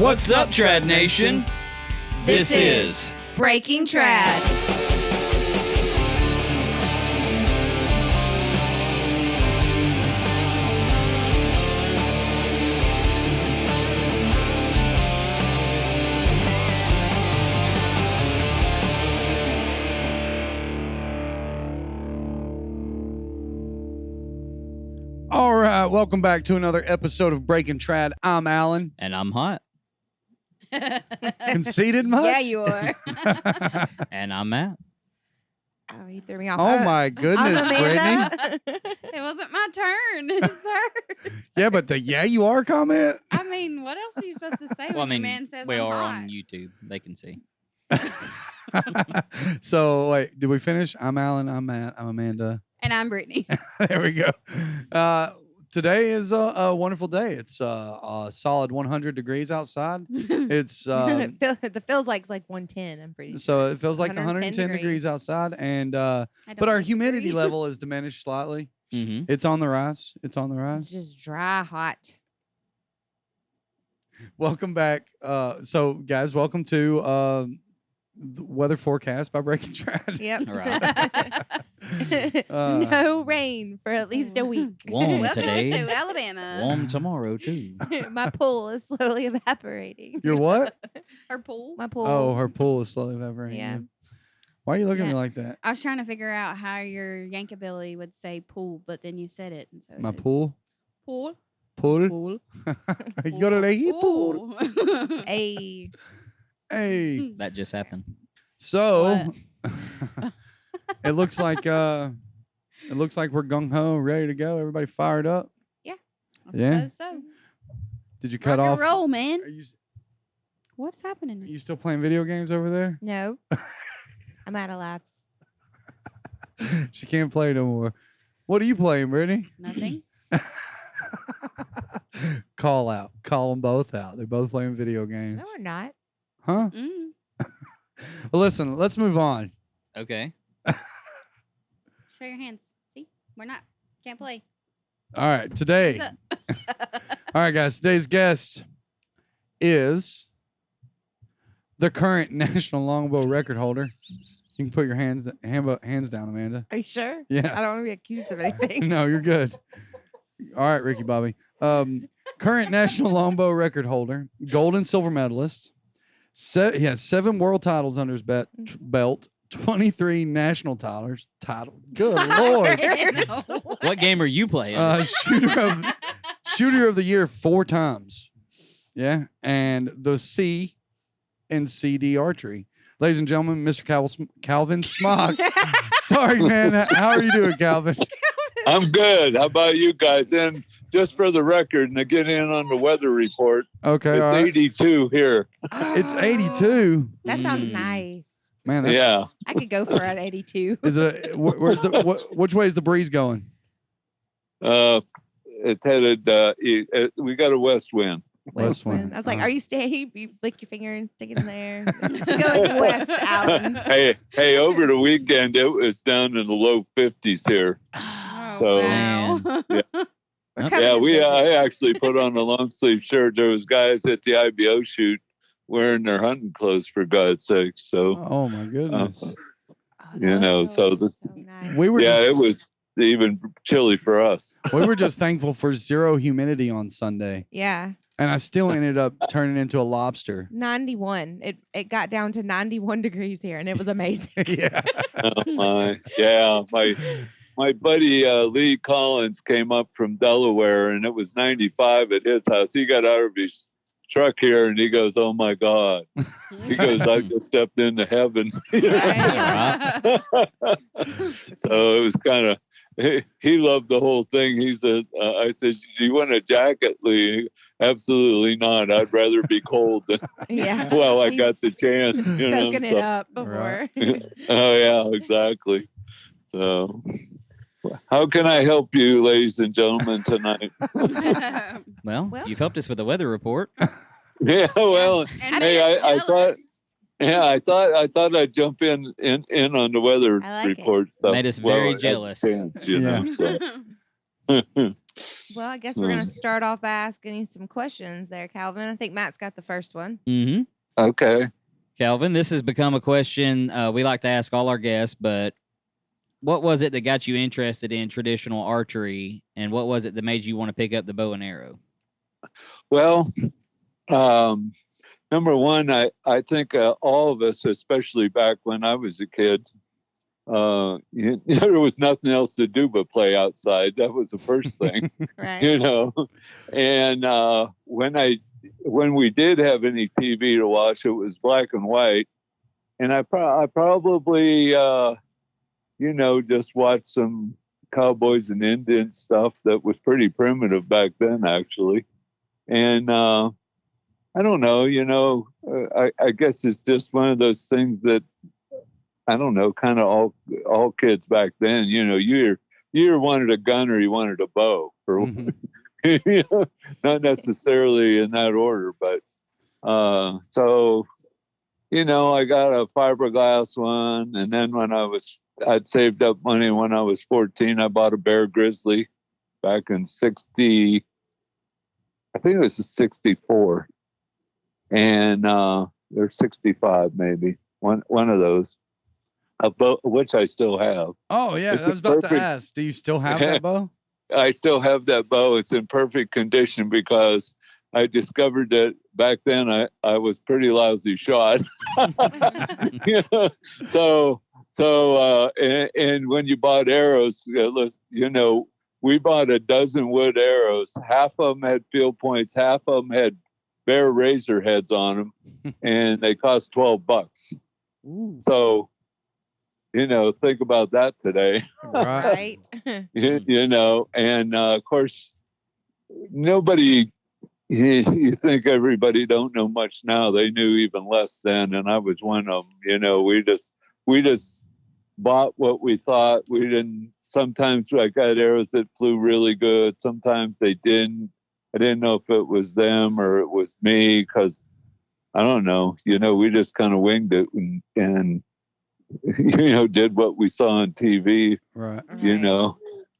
What's up, Trad Nation? This is Breaking Trad. All right, welcome back to another episode of Breaking Trad. I'm Alan. And I'm Hot. Conceited much? Yeah, you are. And I'm Matt. Oh, he threw me off. Oh my goodness, Brittany. It wasn't my turn, sir. Yeah, but the "yeah you are" comment. I mean, what else are you supposed to say Well, I when mean, the man says we I'm are hot? on YouTube. They can see. So wait, did we finish? I'm Alan. I'm Matt. I'm Amanda. And I'm Brittany. There we go. Today is a wonderful day. It's a solid 100 degrees outside. It's the feels like 110. I'm pretty sure. so it feels like 110 110 degrees outside, and but our disagree. humidity level is diminished slightly. Mm-hmm. It's on the rise. It's on the rise. It's just dry hot. Welcome back. So guys, welcome to the weather forecast by Breaking Trad. Yep. No rain for at least a week. Warm Welcome today. to Alabama. Warm tomorrow, too. My pool is slowly evaporating. Your what? Her pool. My pool. Oh, her pool is slowly evaporating. Yeah. Why are you looking at me Yeah. like that? I was trying to figure out how your Yankabilly would say pool, but then you said it. And so My it- pool? Pool. Pool? Pool. You got a leggy pool. Ooh. Hey. Hey. That just happened. So it looks like we're gung ho, ready to go. Everybody fired up. I Yeah. suppose so. Did you cut Rock and off? roll, man. Are you, What's happening? are you still playing video games over there? No. I'm out of laughs. She can't play no more. What are you playing, Brittany? Nothing. Call out. Call them both out. They're both playing video games. No, we're not. Huh? Mm. Well, listen, let's move on. Okay. Show your hands. See, we're not. Can't play. All right, today. Hands All right, guys. Today's guest is the current national longbow record holder. You can put your hands down, Amanda. Are you sure? Yeah. I don't want to be accused of anything. No, you're good. All right, Ricky Bobby. Current national longbow record holder, gold and silver medalist. He has 7 world titles under his belt, 23 national titles. Good Lord. What game are you playing? Shooter of the year 4 times. Yeah. And the C in CD Archery. Ladies and gentlemen, Mr. Calvin Smock. Sorry, man. How are you doing, Calvin? I'm good. How about you guys? And just for the record, and to get in on the weather report, Okay. it's All right. 82 here. It's 82. That sounds Mm. nice. Man, that's, Yeah. I could go for an 82. Is it? Which way is the breeze going? It's headed, we got a west wind. West wind. I was like, Uh-huh. are you staying? You lick your finger and stick it in there. Going west, Alan. Hey, over the weekend, it was down in the low 50s here. Oh, So- wow. We're Yep. coming Yeah, to visit. I actually put on a long sleeve shirt. There was guys at the IBO shoot wearing their hunting clothes, for God's sake. So, Oh my goodness. Oh, you know, so the- so nice. We were yeah, just, it was even chilly for us. we were just thankful for 0 humidity on Sunday, Yeah, and I still ended up turning into a lobster. 91. It got down to 91 degrees here, and it was amazing. Yeah. My buddy Lee Collins came up from Delaware, and it was 95 at his house. He got out of his truck here, and he goes, "Oh my God!" He goes, "I just stepped into heaven." So it was kind of. He loved the whole thing. He said, "I said, do you want a jacket, Lee?" Absolutely not. I'd rather be cold than Yeah. well, I got the He's chance. You know, soaking it up before. Oh yeah, exactly. So, how can I help you, ladies and gentlemen, tonight? Well, Well- you've helped us with the weather report. Yeah, well, And hey, Matt's I thought jealous. Yeah, I thought I'd jump in on the weather I like it. report. Stuff Made us while I very had the jealous. chance, you know, so. Well, I guess we're going to start off by asking you some questions there, Calvin. I think Matt's got the first one. Mm-hmm. Okay. Calvin, this has become a question we like to ask all our guests, but what was it that got you interested in traditional archery, and what was it that made you want to pick up the bow and arrow? Well, number one, I think all of us, especially back when I was a kid, there was nothing else to do but play outside. That was the first thing, Right. you know. And when we did have any TV to watch, it was black and white. And I probably, just watched some cowboys and Indian stuff that was pretty primitive back then, actually. And I don't know, I guess it's just one of those things that, I don't know, kind of all kids back then, you either wanted a gun or you wanted a bow, or not necessarily in that order, but so I got a fiberglass one, and then when I'd saved up money when I was 14, I bought a Bear Grizzly back in 60, I think it was a 64, and they're 65 maybe, one of those. A bow, which I still have. Oh yeah, I was about to ask. Do you still have that bow? I still have that bow. It's in perfect condition because I discovered that back then I was pretty lousy shot. So and when you bought arrows, we bought a dozen wood arrows. Half of them had field points. Half of them had bare razor heads on them, and they cost $12. Ooh. So. Think about that today. Right. And of course, nobody, you think everybody don't know much now. They knew even less then, and I was one of them. We just bought what we thought. We didn't, sometimes I got arrows that flew really good. Sometimes they didn't. I didn't know if it was them or it was me, because I don't know. We just kind of winged it and did what we saw on TV, right.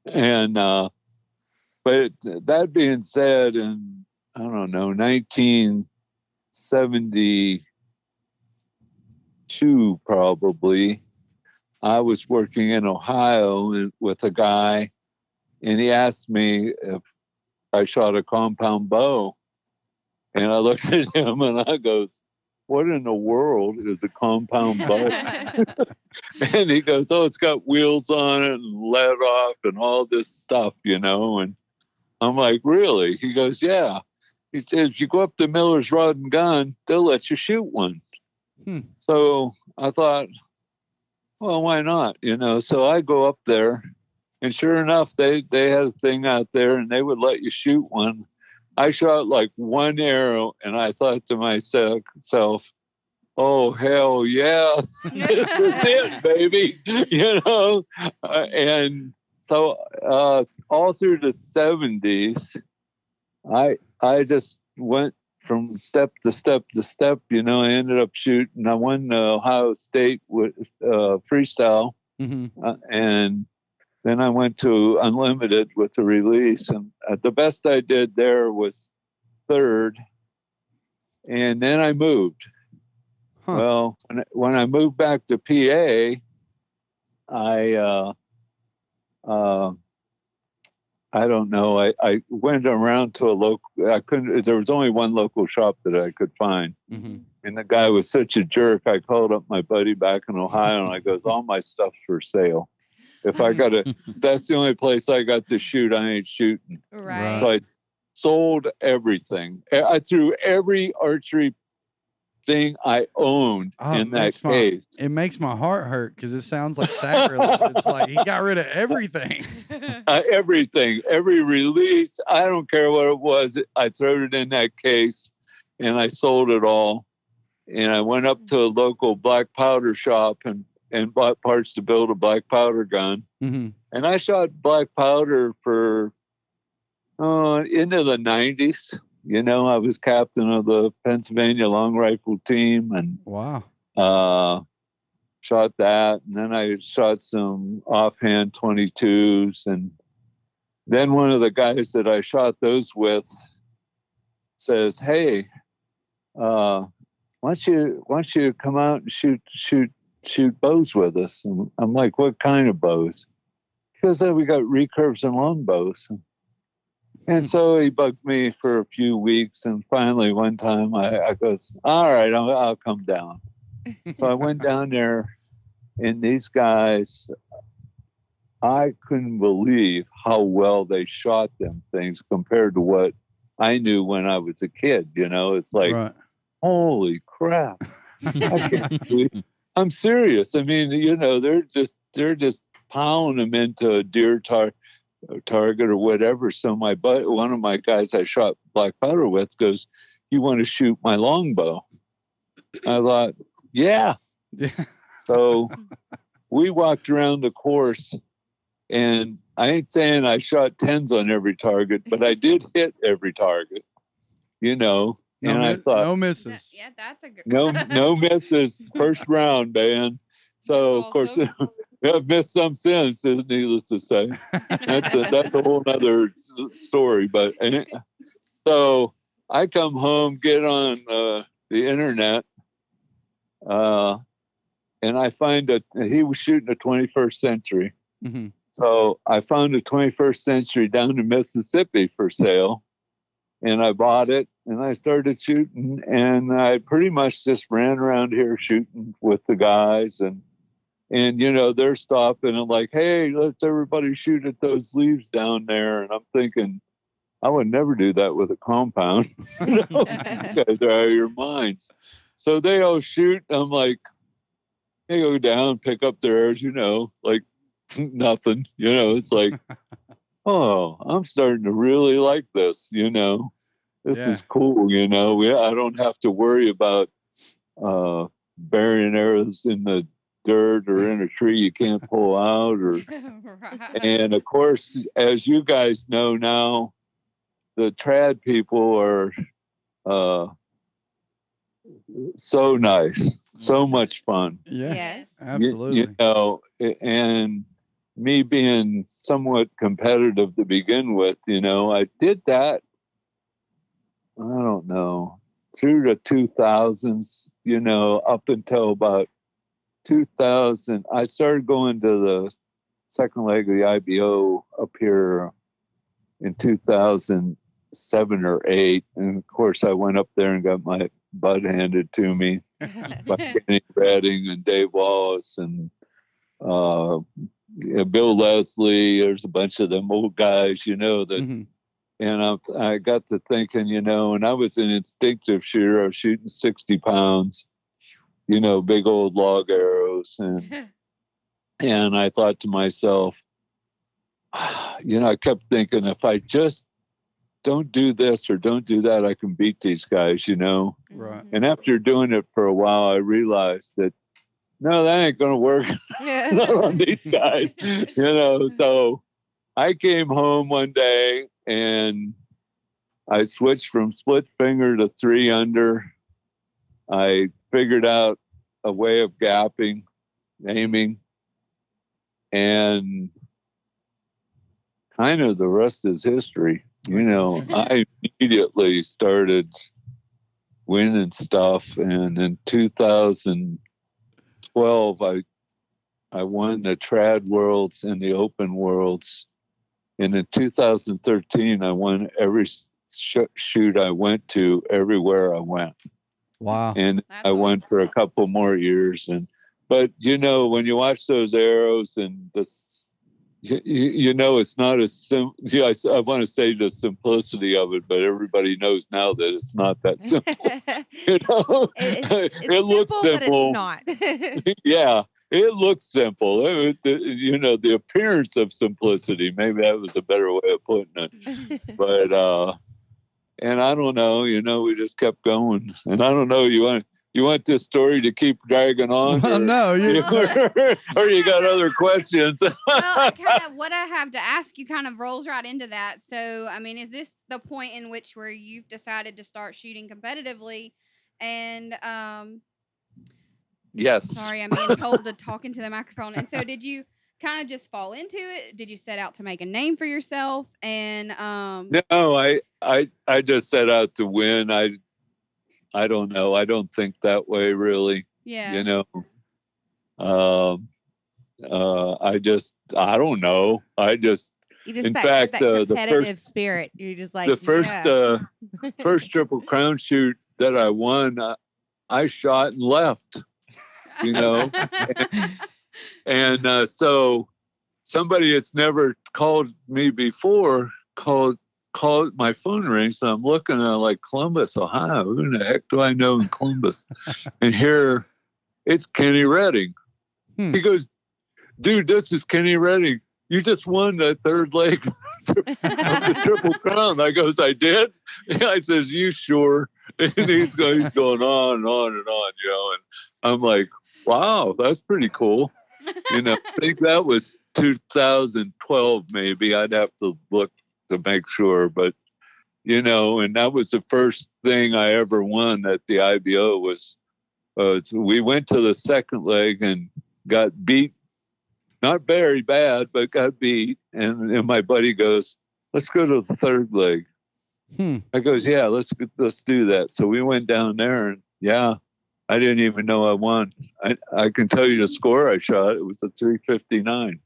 And but that being said, in I don't know, 1972 probably, I was working in Ohio with a guy, and he asked me if I shot a compound bow, and I looked at him and I goes, "What in the world is a compound bow?" And he goes, "Oh, it's got wheels on it and let off and all this stuff, And I'm like, "Really?" He goes, "Yeah." He said, "If you go up to Miller's Rod and Gun, they'll let you shoot one." So I thought, well, why not? So I go up there, and sure enough, they had a thing out there, and they would let you shoot one. I shot like one arrow, and I thought to myself, "Oh, hell yeah, this is it, baby." And so all through the 70s, I just went from step to step to step. I ended up shooting. I won Ohio State with freestyle, and then I went to unlimited with the release, and the best I did there was third, and then I moved. Huh. Well, when I moved back to PA, I don't know. I went around to a local. There was only one local shop that I could find, and the guy was such a jerk. I called up my buddy back in Ohio, and I goes, "All my stuff's for sale. If I got to, that's the only place I got to shoot. I ain't shooting." Right. So I sold everything. I threw every archery thing I owned in that case. It makes my heart hurt because it sounds like sacrilege. It's like he got rid of everything. Everything, every release. I don't care what it was. I threw it in that case, and I sold it all. And I went up to a local black powder shop and bought parts to build a black powder gun. And I shot black powder for into the 90s. I was captain of the Pennsylvania long rifle team, and shot that. And then I shot some offhand 22s, and then one of the guys that I shot those with says, "Hey, why don't you come out and shoot bows with us?" And I'm like, "What kind of bows?" Because we got recurves and longbows. And so he bugged me for a few weeks, and finally one time I goes, "All right, I'll come down." So I went down there, and these guys, I couldn't believe how well they shot them things compared to what I knew when I was a kid. It's like, Right. holy crap! I can't believe. I'm serious. I mean, they're just pounding them into a deer target or whatever. So one of my guys I shot black powder with goes, "You want to shoot my longbow?" I thought, yeah. Yeah. So we walked around the course, and I ain't saying I shot 10s on every target, but I did hit every target, and I thought, no misses. Yeah, that's a good. no misses first round, man. So of course, I've missed some since, needless to say. That's a whole other story. But so I come home, get on the internet, and I find that he was shooting a 21st century. Mm-hmm. So I found a 21st century down in Mississippi for sale, and I bought it, and I started shooting, and I pretty much just ran around here shooting with the guys, and they're stopping and like, "Hey, let's everybody shoot at those leaves down there." And I'm thinking, I would never do that with a compound. You guys are out of your minds. So they all shoot. I'm like, they go down, pick up their arrows, like nothing. It's like, oh, I'm starting to really like this. This is cool. I don't have to worry about burying arrows in the dirt or in a tree you can't pull out. Right. And of course, as you guys know now, the trad people are so nice, so much fun. Yeah. Yes. Absolutely. And me being somewhat competitive to begin with, I did that, I don't know, through the 2000s, up until about 2000. I started going to the second leg of the IBO up here in 2007 or 8. And of course, I went up there and got my butt handed to me by Kenny Redding and Dave Wallace and Bill Leslie. There's a bunch of them old guys, that. Mm-hmm. And I got to thinking, and I was an instinctive shooter. I was shooting 60 pounds, big old log arrows. And I thought to myself, I kept thinking, if I just don't do this or don't do that, I can beat these guys, Right. And after doing it for a while, I realized that, no, that ain't going to work. Not on these guys, So I came home one day and I switched from split finger to 3 under. I figured out a way of gapping, aiming, and kind of the rest is history. I immediately started winning stuff, and in 2012, I won the Trad Worlds and the Open Worlds, and in 2013, I won every shoot I went to, everywhere I went. Wow. And I went for a couple more years, but when you watch those arrows and this. It's not as simple. I want to say the simplicity of it, but everybody knows now that it's not that simple. It's it looks simple, but it's not. Yeah, it looks simple. The appearance of simplicity. Maybe that was a better way of putting it. But and I don't know. We just kept going, and I don't know. You want this story to keep dragging on? Well, no, or you got other questions? Well, what I have to ask you kind of rolls right into that. So, I mean, is this the point in which where you've decided to start shooting competitively? And yes. Sorry, I'm being told to talk into the microphone. And so, did you kind of just fall into it? Did you set out to make a name for yourself? And No, I just set out to win. I don't know. I don't think that way really. yeah. You know. I don't know. You just In that, fact, that the competitive first- spirit. You're just like the first yeah. first Triple Crown shoot that I won, I shot and left. You know, and so somebody that's never called me before called my phone rings, and I'm looking at like Columbus, Ohio. Who the heck do I know in Columbus? And here it's Kenny Redding. He goes, dude, this is Kenny Redding. You just won the third leg of the Triple Crown. I goes, I did? Yeah, I says, you sure? And he's going on and on and on, you know. And I'm like, wow, that's pretty cool. You know, I think that was 2012 maybe. I'd have to look to make sure. But, you know, and that was the first thing I ever won at the IBO was we went to the second leg and got beat. Not very bad, but got beat. And my buddy goes, let's go to the third leg. I goes, yeah, let's do that. So we went down there and yeah, I didn't even know I won. I can tell you the score I shot. It was a 359.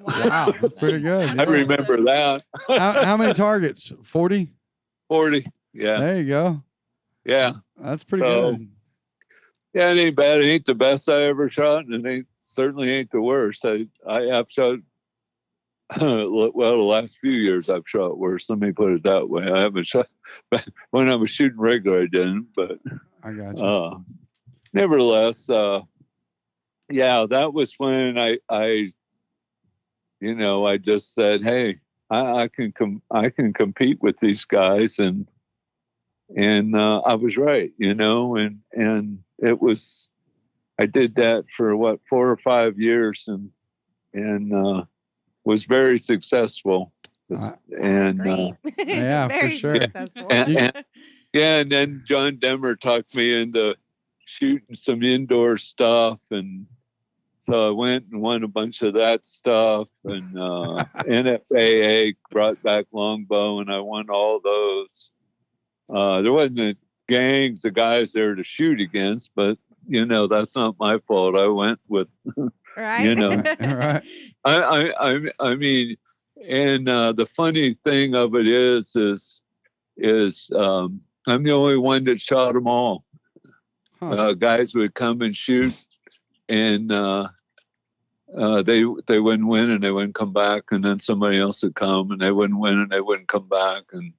Wow, that's pretty good. I Yeah. remember that. How many targets? 40? 40. Yeah. There you go. Yeah. That's pretty So, good. Yeah, it ain't bad. It ain't the best I ever shot, and it certainly ain't the worst. I have shot, well, the last few years I've shot worse. Let me put it that way. I haven't shot, when I was shooting regular, I didn't, but I got you. Nevertheless, yeah, that was when I you know, I just said, hey, I can compete with these guys, and I was right, you know, and it was, I did that for 4 or 5 years, and was very successful. And Great. Yeah, for Very sure. successful. and then John Demmer talked me into shooting some indoor stuff, and so I went and won a bunch of that stuff, and NFAA brought back longbow, and I won all those. There wasn't gangs of guys there to shoot against, but you know, that's not my fault. I went with, Right. you know, Right. I mean, and the funny thing of it is I'm the only one that shot them all. Guys would come and shoot, and they wouldn't win, and they wouldn't come back, and then somebody else would come, and they wouldn't win, and they wouldn't come back, and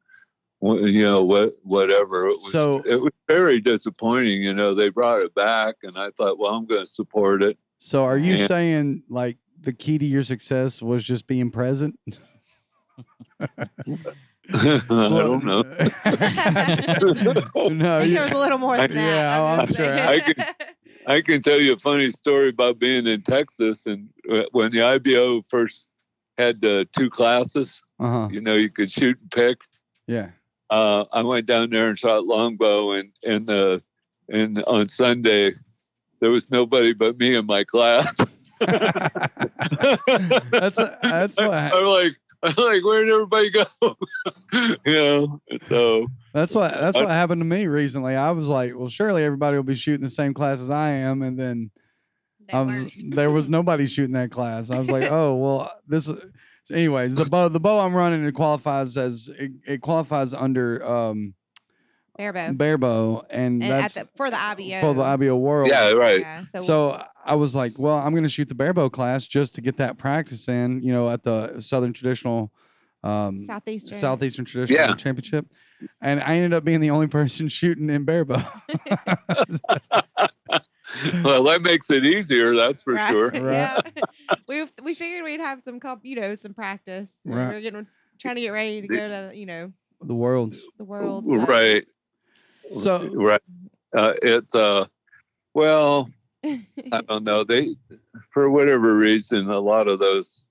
you know, whatever. It was very disappointing. You know, they brought it back, and I thought, well, I'm going to support it. So are you saying like the key to your success was just being present? I don't know. No, I think there was a little more than that. Yeah, I'm sure. I can tell you a funny story about being in Texas, and when the IBO first had 2 classes, you know, you could shoot and pick. Yeah. I went down there and shot longbow, and on Sunday there was nobody but me in my class. That's what I'm like, where'd everybody go? You know, so that's what happened to me recently. I was like, well, surely everybody will be shooting the same class as I am, and then there was nobody shooting that class. I was like, oh well, this. So anyways, the bow I'm running, it qualifies under bare bow, and that's for the IBO. for the IBO World. Yeah, right. Yeah, so I was like, well, I'm going to shoot the bare bow class just to get that practice in, you know, at the Southern Traditional, Southeastern Traditional Championship, and I ended up being the only person shooting in bare bow. Well, that makes it easier, that's for sure. Right. Yeah, we figured we'd have some some practice. Right. We're trying to get ready to go to the Worlds. So. Right. So right. Well, I don't know. They, for whatever reason, a lot of those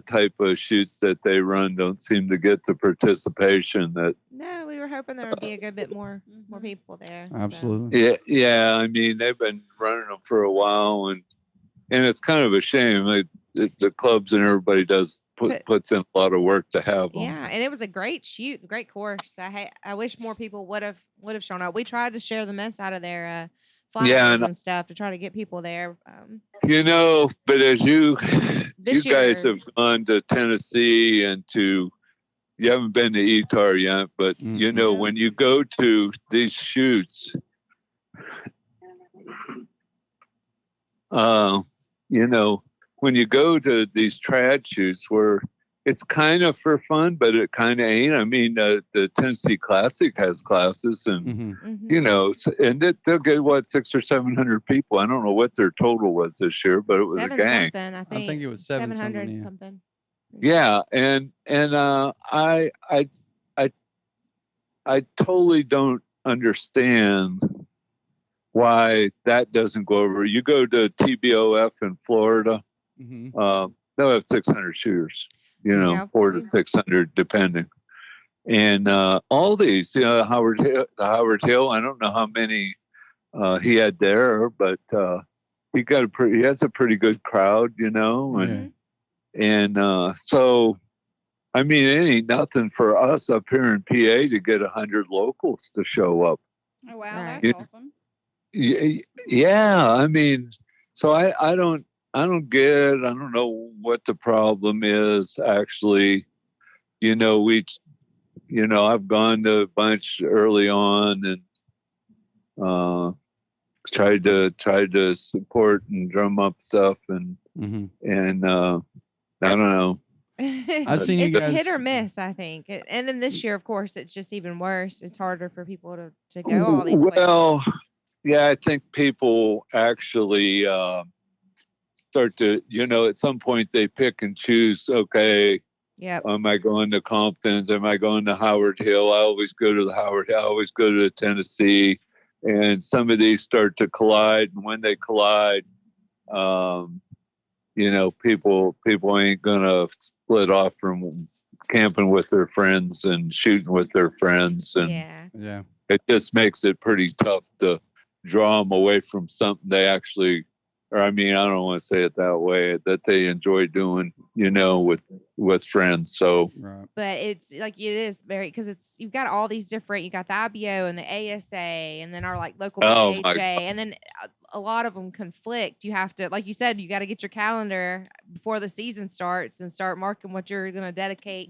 type of shoots that they run don't seem to get the participation that. No, we were hoping there would be a good bit more people there. Absolutely. So. Yeah. I mean, they've been running them for a while, and it's kind of a shame. the clubs and everybody puts in a lot of work to have them. Yeah, and it was a great shoot, great course. I wish more people would have shown up. We tried to share the mess out of their flyers and stuff to try to get people there. But as you This guys year- have gone to Tennessee and you haven't been to ETAR yet, but Mm-mm. when you go to these shoots, when you go to these trad shoots where it's kind of for fun, but it kind of ain't. I mean, the Tennessee Classic has classes, and Mhm. and they'll get 600 or 700 people. I don't know what their total was this year, but it was a gang. Something, I think. I think it was 700 700 yeah. something. Yeah, and I totally don't understand why that doesn't go over. You go to TBOF in Florida, they'll have 600 shooters, Yeah. 400 to 600 depending. And all these, Howard Hill, I don't know how many he had there, but he has a pretty good crowd, and so I mean, it ain't nothing for us up here in PA to get 100 locals to show up. Oh wow, Right. that's awesome. Yeah, I mean, so I don't know what the problem is actually. I've gone to a bunch early on and tried to support and drum up stuff and I don't know. I've seen you It's guys hit or miss, I think. And then this year, of course, it's just even worse. It's harder for people to go all these places. Yeah, I think people actually start to, at some point they pick and choose, okay, Yep. am I going to Compton's? Am I going to Howard Hill? I always go to the Howard Hill. I always go to Tennessee. And some of these start to collide. And when they collide, people ain't going to split off from camping with their friends and shooting with their friends. And yeah. it just makes it pretty tough to draw them away from something they actually, I don't want to say it that way, that they enjoy doing, with friends. So, Right. But it's like it is very because you've got all these different. You got the IBO and the ASA, and then our local PHA, and then a lot of them conflict. You have to, like you said, you got to get your calendar before the season starts and start marking what you're going to dedicate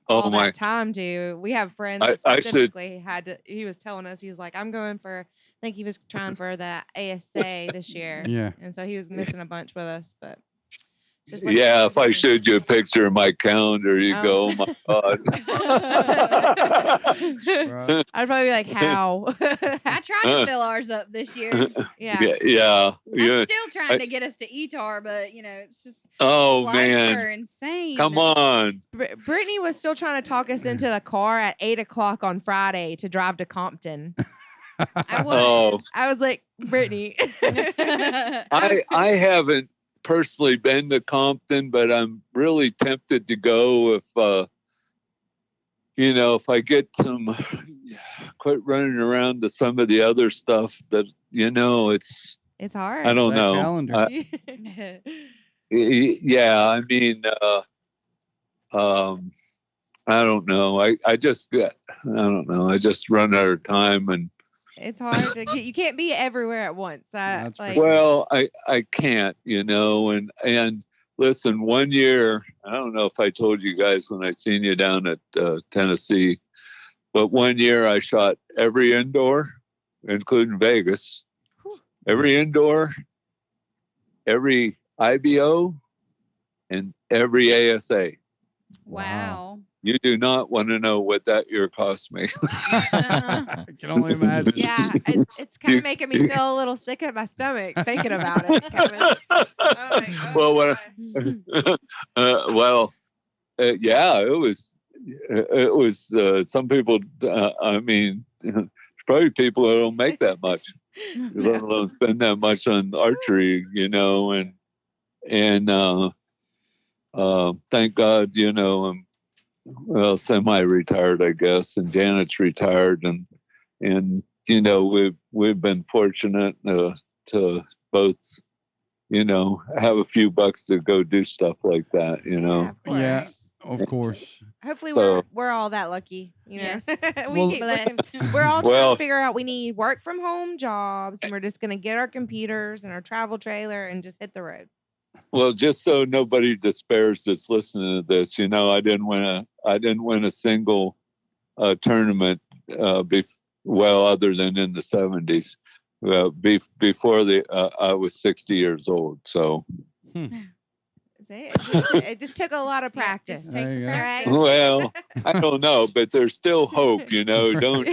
all that time to. We have friends that specifically had to. He was telling us, he was like, I'm going for. I think he was trying for the ASA this year. Yeah. And so he was missing a bunch with us, but. If I showed you a picture of my calendar, you go, oh my God. Right. I'd probably be like, how? I tried to fill ours up this year. Yeah. I'm still trying to get us to ETAR, but it's just man, are insane. Come on. Brittany was still trying to talk us into the car at 8:00 on Friday to drive to Compton. I was. I was like, Brittany. I haven't personally been to Compton, but I'm really tempted to go if I get some quit running around to some of the other stuff that it's hard. I don't know. Calendar. Yeah, I mean I don't know. I just run out of time and it's hard to get. You can't be everywhere at once. Well, I can't, and listen, one year, I don't know if I told you guys when I seen you down at Tennessee, but one year I shot every indoor, including Vegas, every indoor, every IBO, and every ASA. Wow. You do not want to know what that year cost me. I can only imagine. Yeah, it's kind of making me feel a little sick at my stomach thinking about it. Yeah, it was some people. Probably people who don't make that much, let alone spend that much on archery, and thank God, I'm semi-retired, I guess, and Janet's retired, and we've been fortunate to both have a few bucks to go do stuff like that, Yeah, of course. Yeah, of course. Hopefully So- we're all that lucky, Yes. Well- we're all trying Well- to figure out we need work from home jobs, and we're just gonna get our computers and our travel trailer and just hit the road. Well, just so nobody despairs that's listening to this, I didn't win a single tournament other than in the 70s. Before I was 60 years old. So, See, it just took a lot of practice. Just There takes you go. practice. well, I don't know, but there's still hope, Don't Don't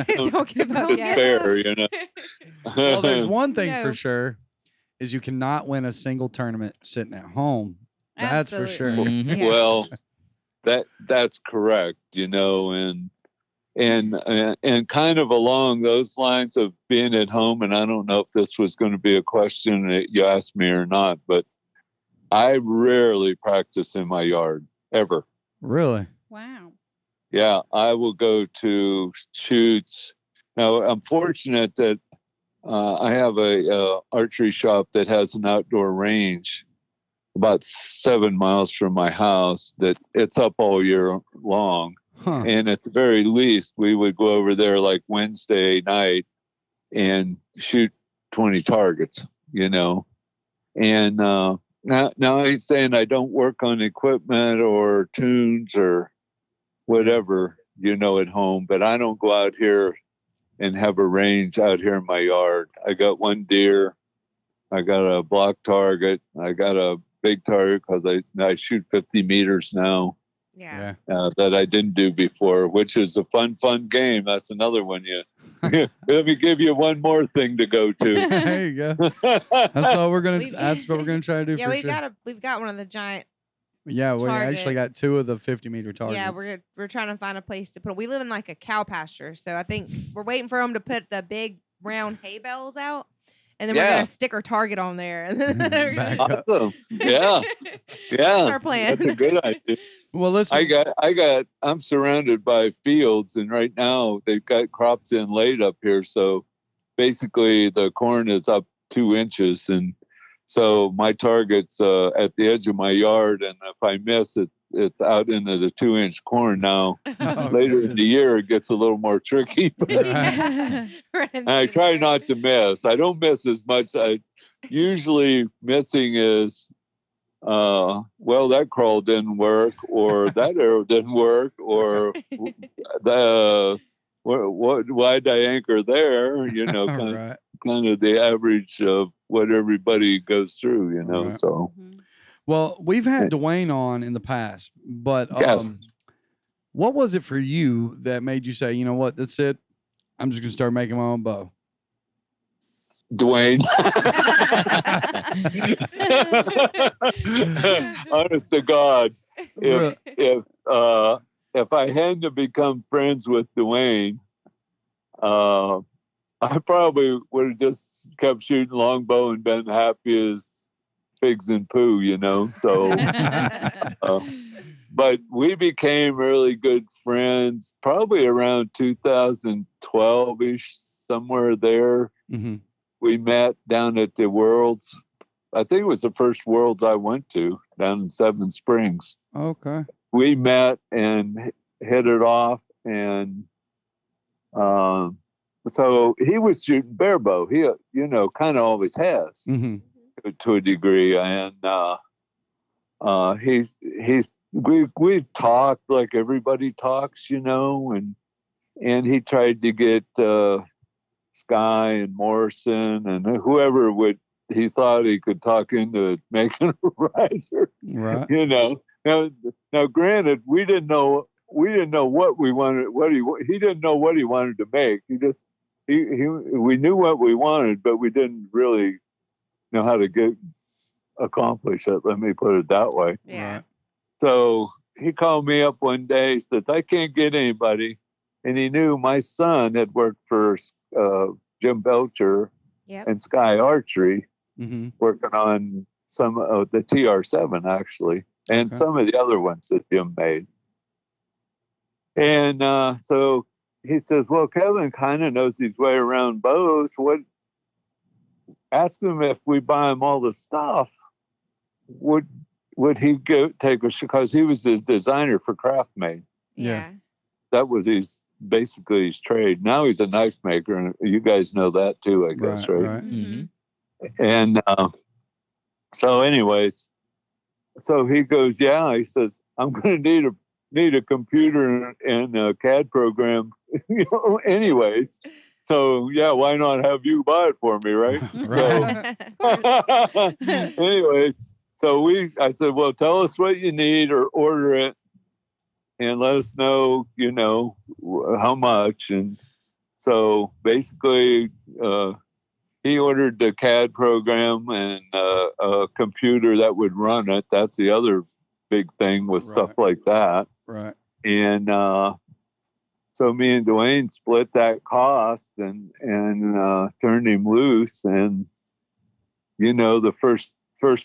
give up Don't yet. despair, Well, there's one thing No. for sure is you cannot win a single tournament sitting at home. That's for sure. Absolutely. Mhm. Yeah. Well, that's correct, and kind of along those lines of being at home, and I don't know if this was going to be a question that you asked me or not, but I rarely practice in my yard ever. Really? Wow. Yeah, I will go to shoots. Now, I'm fortunate that I have a archery shop that has an outdoor range about 7 miles from my house that it's up all year long. Huh. And at the very least, we would go over there like Wednesday night and shoot 20 targets, And now he's saying I don't work on equipment or tunes or whatever, at home, but I don't go out here and have a range out here in my yard. I got one deer. I got a block target. I got a big target because I shoot 50 meters now. Yeah. That I didn't do before, which is a fun game. That's another one. Let me give you one more thing to go to. There you go. That's what we're gonna. That's what we're gonna try to do. Yeah, for we've sure. got one of the giant. Yeah, we actually got targets. 2 of the 50-meter targets. Yeah, we're trying to find a place to put. We live in like a cow pasture, so I think we're waiting for them to put the big round hay bales out, and then we're Yeah. gonna stick our target on there. And then we're Back gonna- up. Awesome. Yeah. That's our plan. That's a good idea. Well, listen. I'm surrounded by fields, and right now they've got crops in late up here. So basically the corn is up 2 inches. And so my target's at the edge of my yard. And if I miss it, it's out into the 2-inch corn now. Oh, Later in goodness. the year, it gets a little more tricky. But Running I through try there. not to miss. I don't miss as much. I usually missing is, that crawl didn't work, or that arrow didn't work, or why'd I anchor there? Right. Kind of the average of what everybody goes through. Right. So Mhm. Well, we've had Dwayne on in the past, but Yes. what was it for you that made you say, you know what, that's it? I'm just gonna start making my own bow. Dwayne, honest to God, Really? if I hadn't to become friends with Dwayne, I probably would have just kept shooting longbow and been happy as pigs and poo, So, but we became really good friends probably around 2012-ish, somewhere there. Mm-hmm. We met down at the Worlds. I think it was the first Worlds I went to down in Seven Springs. Okay. We met and hit it off, and so he was shooting barebow. He, kind of always has Mm-hmm. to a degree, and we talked like everybody talks, and he tried to get Sky and Morrison and whoever he thought he could talk into making a riser. Right. Now granted, we didn't know what we wanted. He didn't know what he wanted to make. We knew what we wanted, but we didn't really know how to accomplish it. Let me put it that way. Yeah. Right. So he called me up one day, said, I can't get anybody. And he knew my son had worked for Jim Belcher Yep. and Sky Archery, Mm-hmm. working on some of the TR7 actually, and Okay. some of the other ones that Jim made. And so he says, well, Kevin kind of knows his way around bows. Ask him if we buy him all the stuff. would he go take a, because he was the designer for Craftmade. Yeah. That was basically his trade. Now he's a knife maker, and you guys know that too, I guess, right? Right. Mm-hmm. And so, anyways, so he goes, yeah. He says, I'm going to need a computer and a CAD program, anyways. So yeah, why not have you buy it for me, right? Right. Anyways, so I said, well, tell us what you need or order it, and let us know, how much. And so basically, he ordered the CAD program and a computer that would run it. That's the other big thing with stuff like that. Right. And so me and Dwayne split that cost and turned him loose. And the first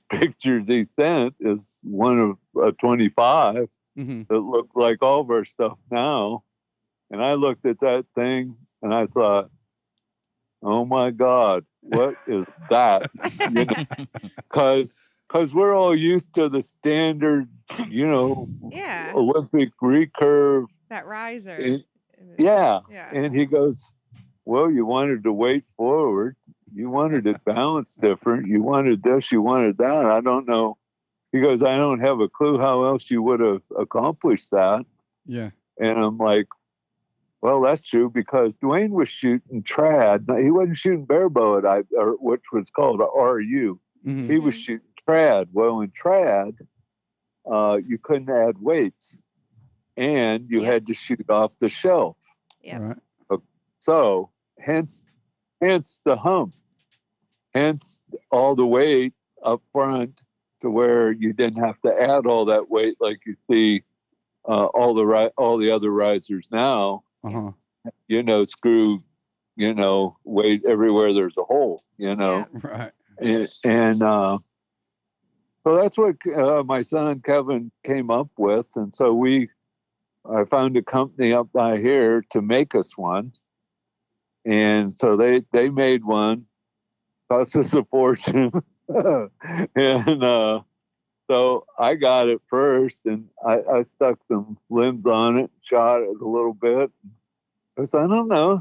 pictures he sent is one of a 25 Mm-hmm. that looked like all of our stuff now. And I looked at that thing and I thought, oh my God, what is that? Because we're all used to the standard, Yeah. Olympic recurve. That riser. Yeah. Yeah. And he goes, well, you wanted to weight forward. You wanted it balanced different. You wanted this, you wanted that. I don't know. He goes, I don't have a clue how else you would have accomplished that. Yeah. And I'm like, well, that's true, because Dwayne was shooting trad. He wasn't shooting barebow which was called a RU. Mm-hmm. He was shooting trad. Well, in trad, you couldn't add weights, and you had to shoot off the shelf. Yeah. Right. So, hence the hump. Hence all the weight up front, to where you didn't have to add all that weight like you see all the other risers now. Uh-huh. Screw, weight everywhere there's a hole, Right. And so that's what my son Kevin came up with. And so I found a company up by here to make us one. And so they made one, cost us a fortune. And so I got it first, and I stuck some limbs on it, shot it a little bit. I said, I don't know,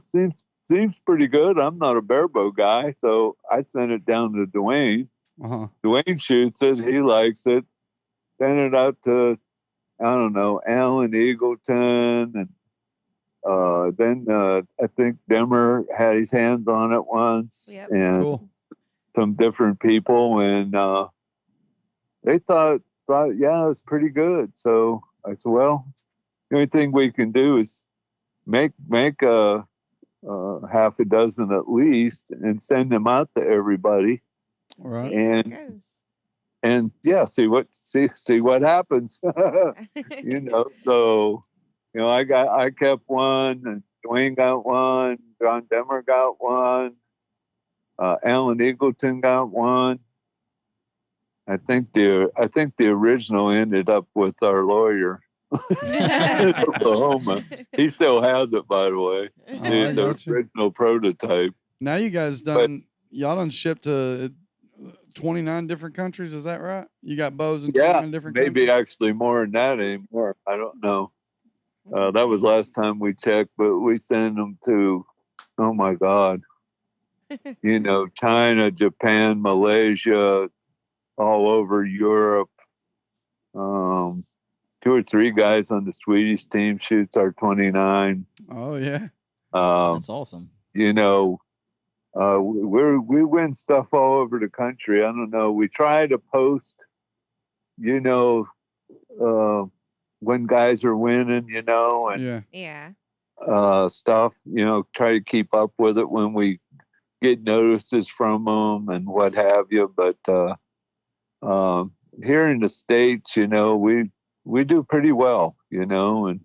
seems pretty good. I'm not a barebow guy, so I sent it down to Dwayne. Uh-huh. Dwayne shoots it, he likes it. Sent it out to, I don't know, Alan Eagleton, and then I think Demmer had his hands on it once, and Cool. some different people, and they thought, yeah, it's pretty good. So I said, well, the only thing we can do is make half a dozen at least, and send them out to everybody. Right. And yeah, see what happens. So I kept one, and Dwayne got one, John Demmer got one, Alan Eagleton got one. I think the original ended up with our lawyer in Oklahoma. He still has it, by the way. The original prototype. Now you guys y'all done shipped to 29 different countries, is that right? You got bows in 29 different countries? Maybe actually more than that anymore. I don't know. That was last time we checked, but we send them to, oh my God, China, Japan, Malaysia, all over Europe. 2 or 3 guys on the Swedish team shoots our 29. Oh yeah. That's awesome. We win stuff all over the country. I don't know. We try to post, when guys are winning, and stuff, try to keep up with it when we get notices from them and what have you. But here in the States, we do pretty well, and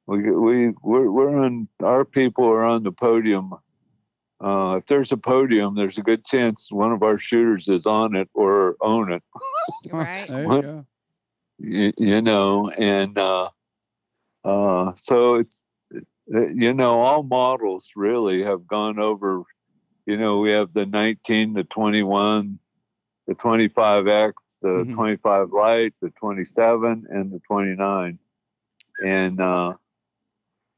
we're on, our people are on the podium. If there's a podium, there's a good chance one of our shooters is on it or own it. Right. There you go. And so it's, all models really have gone over. We have the 19, the 21, the 25X, the Mhm. 25 light, the 27, and the 29. And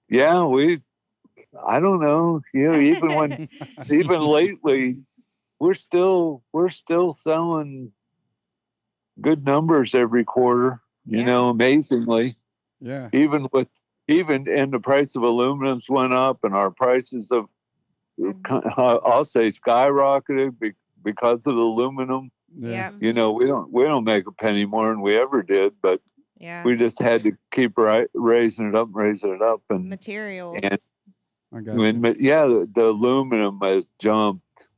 yeah, I don't know, even lately, we're still selling good numbers every quarter, amazingly. Yeah. And the price of aluminums went up, and our prices of, I'll say, skyrocketed because of the aluminum. Yeah. We don't make a penny more than we ever did, but we just had to keep raising it up, and materials. I got you. The aluminum has jumped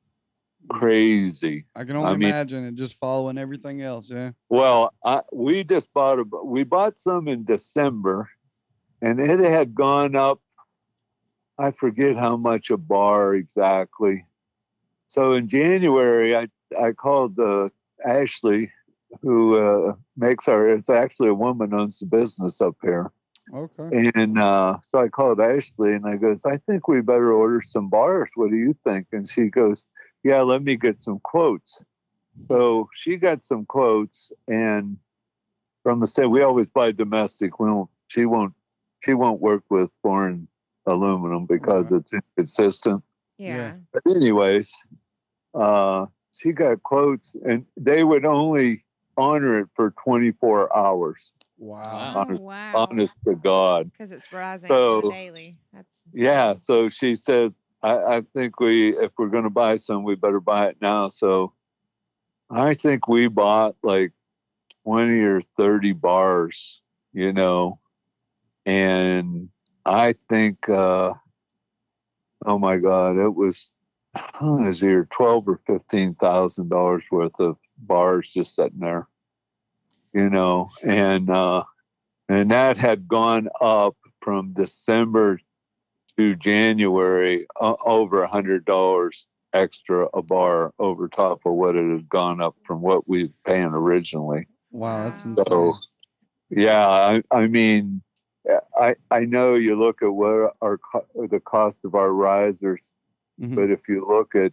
crazy. I can only imagine it just following everything else. Yeah. Well, we bought some in December, and it had gone up. I forget how much a bar exactly. So in January, I called Ashley, who it's actually a woman owns the business up here. Okay. And so I called Ashley, and I goes, I think we better order some bars. What do you think? And she goes, yeah, let me get some quotes. So she got some quotes, and from the state, we always buy domestic. She won't work with foreign aluminum because it's inconsistent. Yeah. But anyways, she got quotes, and they would only honor it for 24 hours. Wow. Honest to God. Because it's rising on the daily. That's insane. Yeah. So she said, I think if we're going to buy some, we better buy it now. So I think we bought like 20 or 30 bars, and I think, oh my God, it was either $12,000 or $15,000 worth of bars just sitting there, and that had gone up from December to January over $100 extra a bar over top of what it had gone up from what we were paying originally. Wow, that's insane. So, yeah, I mean, I know you look at what the cost of our risers, but if you look at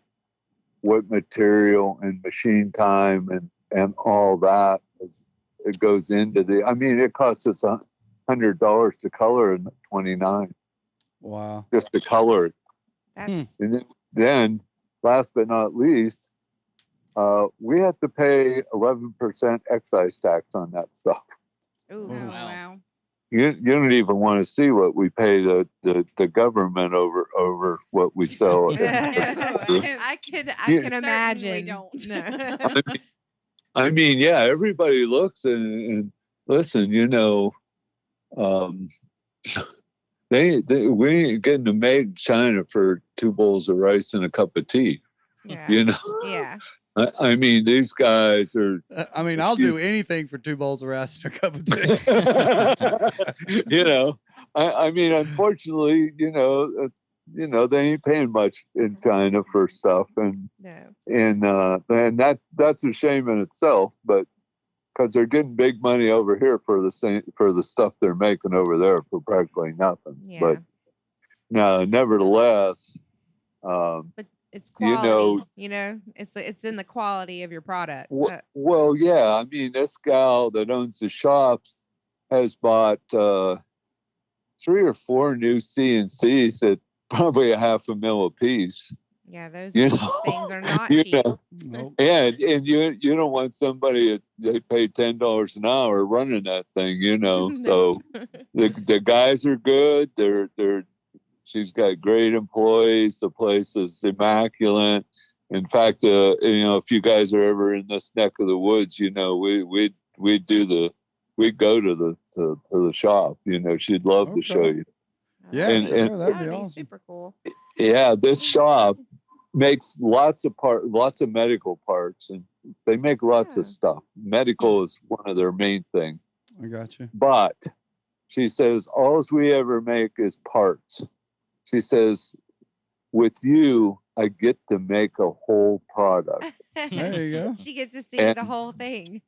what material and machine time and all that, it goes into it costs us $100 to color in 29. Wow. Just to color it. And then, last but not least, we have to pay 11% excise tax on that stuff. Ooh, wow. You don't even want to see what we pay the government over what we sell. I can imagine. We don't. No. I mean, yeah, everybody looks and listen, we ain't getting them made in China for 2 bowls of rice and a cup of tea. Yeah. Yeah. I mean, these guys are. I'll do anything for 2 bowls of rice and a cup of tea. I mean, unfortunately, they ain't paying much in China for stuff, and that's a shame in itself. But because they're getting big money over here for the stuff they're making over there for practically nothing. Yeah. But no, nevertheless. But it's quality, it's in the quality of your product. Well, yeah. I mean, this gal that owns the shops has bought 3 or 4 new CNCs at probably $500,000 a piece. Yeah, those things are not cheap. Nope. And you don't want somebody they pay $10 an hour running that thing, No. So the guys are good. She's got great employees. The place is immaculate. In fact, if you guys are ever in this neck of the woods, we go to the shop. She'd love to show you. Yeah, and that'd be awesome. Super cool. Yeah, this shop makes lots of medical parts, and they make lots of stuff. Medical is one of their main things. I got you. But she says all we ever make is parts. She says, with you, I get to make a whole product. There you go. She gets to see the whole thing.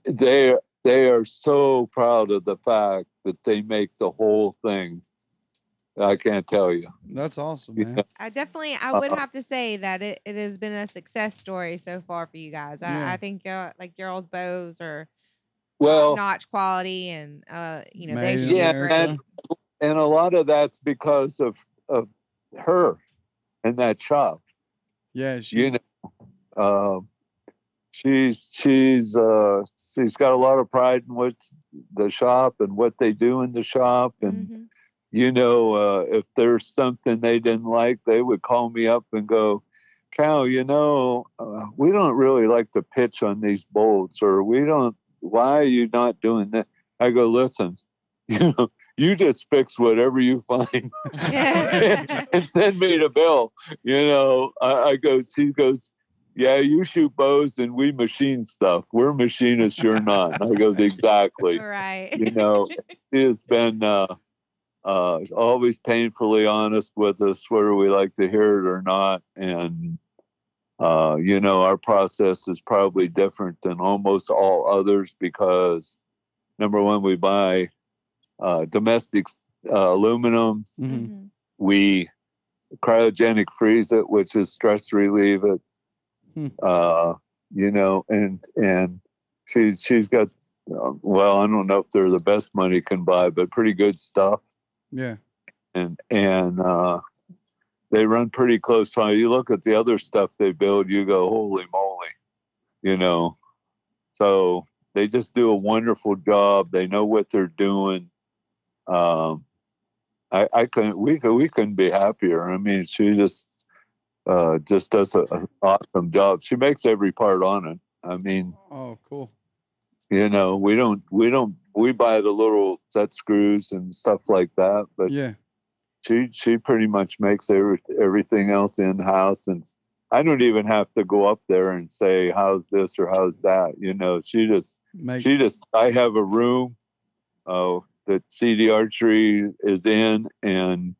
They are so proud of the fact that they make the whole thing. I can't tell you. That's awesome, man. I would have to say that it has been a success story so far for you guys. Yeah. I think y'all's bows are Well, top-notch quality, and they Made in shoot America. great. and a lot of that's because of her and that shop. Yeah, she's got a lot of pride in what the shop and what they do in the shop, and if there's something they didn't like, they would call me up and go, Cal, we don't really like to pitch on these bolts, or why are you not doing that? I go, listen, you just fix whatever you find and send me the bill. She goes, yeah, you shoot bows and we machine stuff. We're machinists, you're not. And I goes, exactly. Right. She has been always painfully honest with us, whether we like to hear it or not. And, our process is probably different than almost all others because, number one, we buy domestic aluminum. We cryogenic freeze it, which is stress relieve it. And she's got, I don't know if they're the best money can buy, but pretty good stuff. Yeah. And they run pretty close to. You look at the other stuff they build, you go, holy moly, So they just do a wonderful job. They know what they're doing. We couldn't be happier. I mean, she just does an awesome job. She makes every part on it. I mean, oh, cool. We buy the little set screws and stuff like that, but yeah, she pretty much makes everything else in house, and I don't even have to go up there and say how's this or how's that. She just I have a room that CD Archery is in, and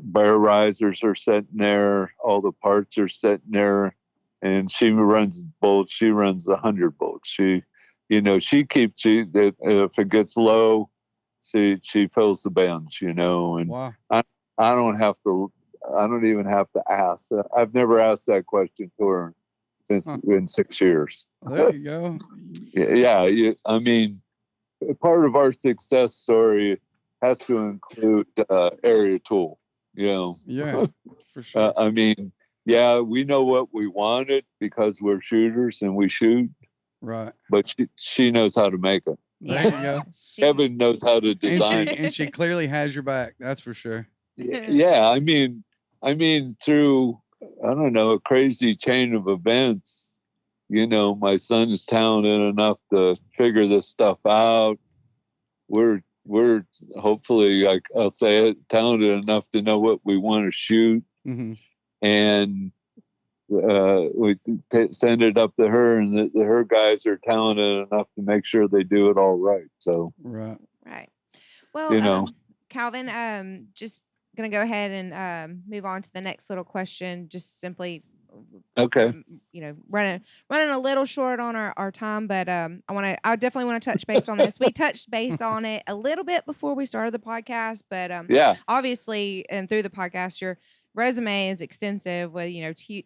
bear risers are sitting there, all the parts are sitting there, and she runs bolts. She runs the 100 bolts. She keeps if it gets low, she fills the bends, and wow. I don't even have to ask. I've never asked that question to her since in 6 years. There you go. Yeah, I mean, part of our success story has to include area tool. Yeah, for sure. I mean, yeah, we know what we wanted because we're shooters and we shoot. Right. But she knows how to make it. There you go. Kevin knows how to design and she clearly has your back. That's for sure. Yeah, I mean, through I don't know, a crazy chain of events, my son is talented enough to figure this stuff out. We're hopefully, like I'll say it, talented enough to know what we want to shoot, and we send it up to her, and her guys are talented enough to make sure they do it all right. So right. Well, Calvin, just gonna go ahead and move on to the next little question. Just simply, okay. Running a little short on our time, but I definitely want to touch base on this. We touched base on it a little bit before we started the podcast, but obviously, and through the podcast, your resume is extensive with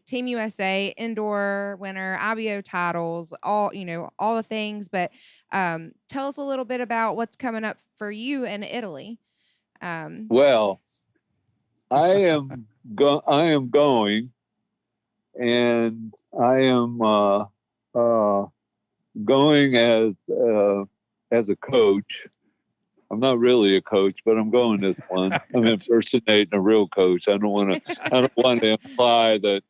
Team USA, indoor winner, IBO titles, all the things. But tell us a little bit about what's coming up for you in Italy. Well, I am going, and I am going as a coach. I'm not really a coach, but I'm going this one. I'm impersonating a real coach. I don't want to imply that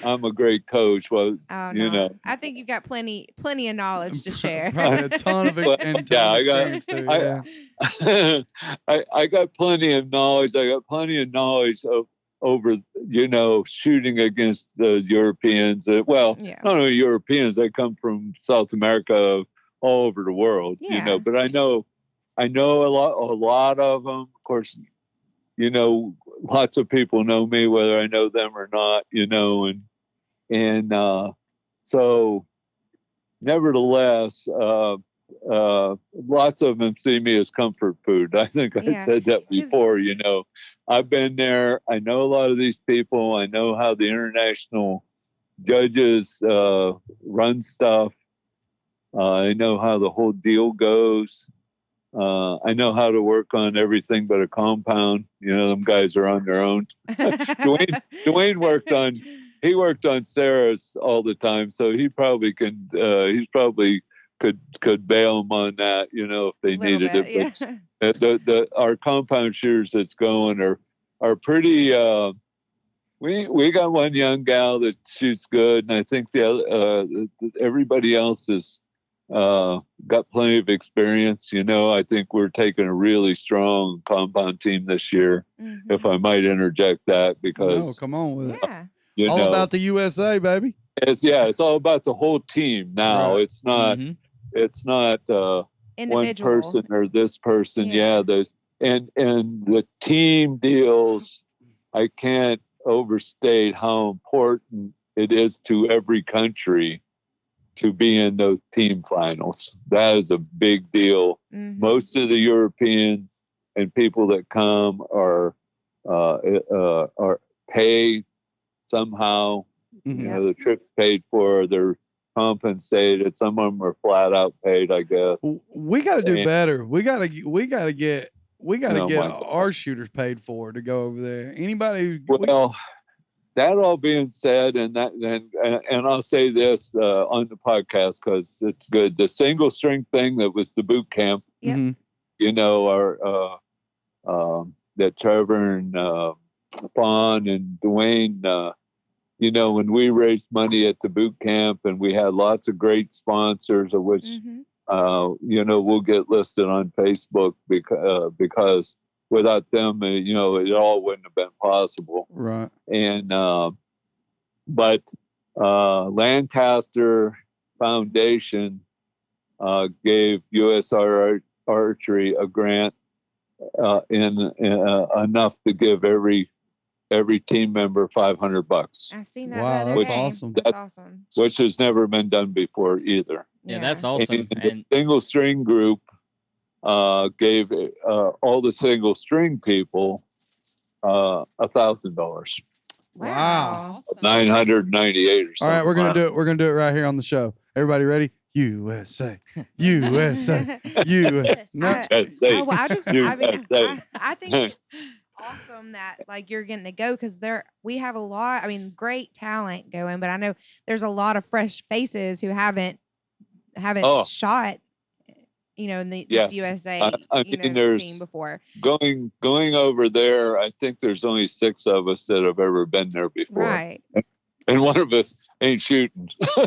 I'm a great coach. Well, I think you've got plenty of knowledge to share. Right, a ton of experience too. Yeah. I got plenty of knowledge. I got plenty of knowledge over shooting against the Europeans. Not only Europeans, they come from South America, all over the world. But I know a lot of them. Of course, lots of people know me, whether I know them or not. So nevertheless, lots of them see me as comfort food. I think I Yeah, said that 'cause- before. You know, I've been there. I know a lot of these people. I know how the international judges run stuff. I know how the whole deal goes. I know how to work on everything but a compound. You know, them guys are on their own. Dwayne worked on Sarah's all the time, so he probably could bail them on that, you know, if they needed it. Yeah. But our compound shooters that's going are pretty. We got one young gal that shoots good, and I think everybody else has got plenty of experience. You know, I think we're taking a really strong compound team this year, if I might interject that, because No, come on with Yeah. it. All about the USA, baby. It's all about the whole team now. Right. It's not one Individual. person or this person. Yeah. And the team deals. I can't overstate how important it is to every country to be in those team finals. That is a big deal. Most of the Europeans and people that come are paid somehow. You know, the trip's paid for. They're compensated. Some of them are flat out paid, I guess. We got to do better. We got to get No, our shooters paid for to go over there. Anybody? Well, that all being said, and I'll say this on the podcast because it's good. The single string thing that was the boot camp. Yep. You know, our that Trevor and Fawn and Dwayne. You know, when we raised money at the boot camp, and we had lots of great sponsors, of which you know, we'll get listed on Facebook because without them, you know, it all wouldn't have been possible. Right. And but Lancaster Foundation gave US Archery a grant in enough to give every team member $500. I seen that. Wow, the other that's day. awesome. That's awesome. Which has never been done before either. Yeah, that's awesome. And the single string group gave all the single string people $1,000. Wow. Awesome. 998 or something. All right, we're gonna do it. We're gonna do it right here on the show. Everybody ready? USA, USA, USA. No. I think it's awesome that like you're getting to go because we have a lot. I mean, great talent going, but I know there's a lot of fresh faces who haven't shot. You know, in this USA team before. Going over there, I think there's only 6 of us that have ever been there before. Right. And one of us ain't shooting. You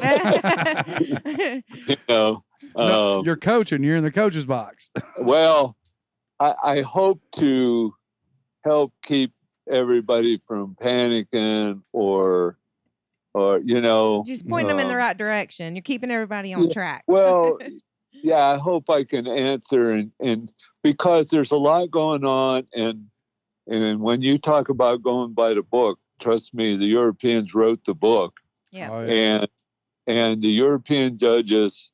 know. No, you're coaching. You're in the coach's box. Well, I hope to help keep everybody from panicking or you know. Just point them in the right direction. You're keeping everybody on track. Well, yeah, I hope I can answer and because there's a lot going on and when you talk about going by the book, trust me, the Europeans wrote the book. Yeah. Oh, yeah. And the European judges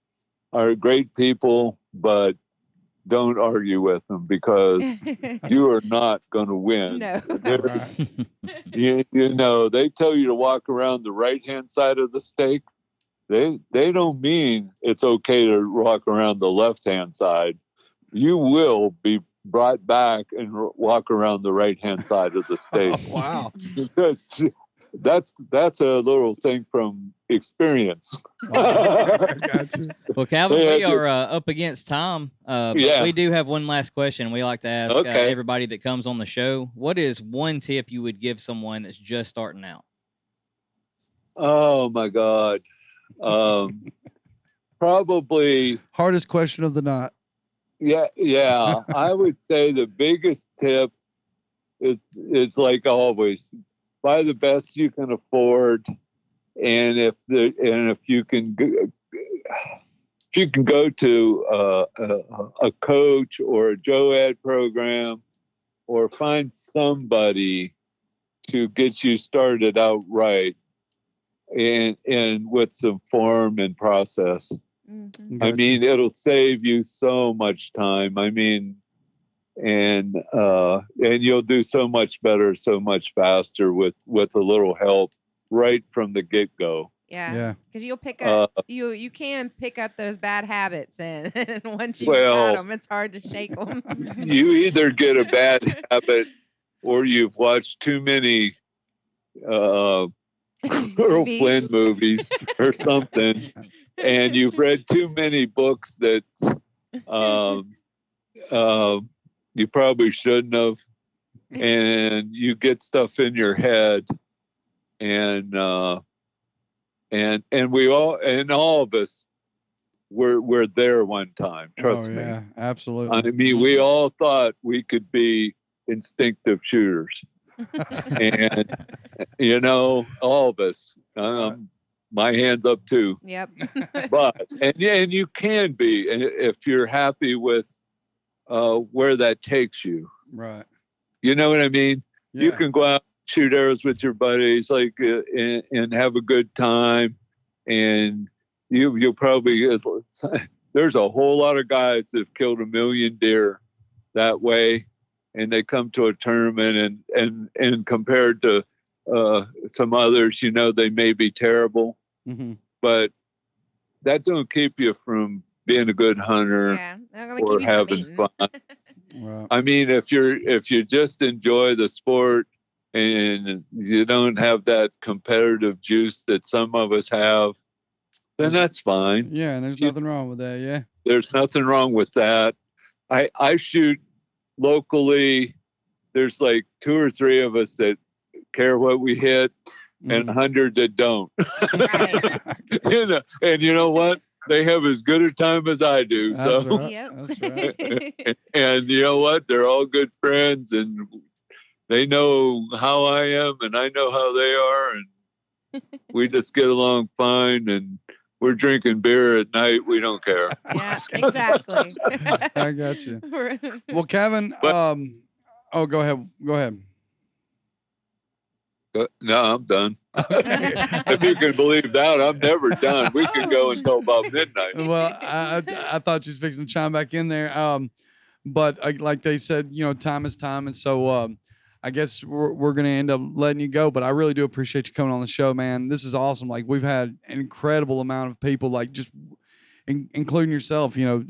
are great people, but don't argue with them because you are not going to win. No. You know, they tell you to walk around the right-hand side of the stake. They don't mean it's okay to walk around the left-hand side. You will be brought back and walk around the right-hand side of the stake. Oh, wow. That's a little thing from experience. Gotcha. Well, Calvin, we are up against time. But we do have one last question. We like to ask everybody that comes on the show, what is one tip you would give someone that's just starting out? Oh, my God. Probably hardest question of the night. Yeah. I would say the biggest tip is like always, buy the best you can afford, and if you can go to a coach or a JOAD program, or find somebody to get you started out right, and with some form and process. Mhm. I mean, it'll save you so much time. I mean, and you'll do so much better, so much faster with a little help right from the get-go. Yeah, because you'll pick up you can pick up those bad habits, and once you've got them, it's hard to shake them. You either get a bad habit, or you've watched too many Earl Flynn movies or something, and you've read too many books that you probably shouldn't have, and you get stuff in your head, and we all of us were there one time. Trust me. Yeah, absolutely. I mean, we all thought we could be instinctive shooters, and all of us. My hands up too. Yep. But and you can be if you're happy with where that takes you. Right. You know what I mean? Yeah. You can go out, shoot arrows with your buddies, like and have a good time, and you'll probably. There's a whole lot of guys that have killed 1 million deer that way, and they come to a tournament, and compared to some others, they may be terrible, but that don't keep you from being a good hunter or having fun. Right. I mean, if you just enjoy the sport and you don't have that competitive juice that some of us have, then that's fine. Yeah, and there's nothing wrong with that. Yeah, there's nothing wrong with that. I shoot locally. There's like 2 or 3 of us that care what we hit, and 100 that don't. And you know what? They have as good a time as I do. That's so, right. That's right. and you know what? They're all good friends, and they know how I am, and I know how they are, and we just get along fine. And we're drinking beer at night. We don't care. Yeah, exactly. I got you. Well, Calvin, go ahead. Go ahead. No, I'm done. If you can believe that, I'm never done. We could go until about midnight. Well, I thought you was fixing to chime back in there. But like they said, time is time. And so I guess we're going to end up letting you go. But I really do appreciate you coming on the show, man. This is awesome. Like, we've had an incredible amount of people, like just including yourself, we had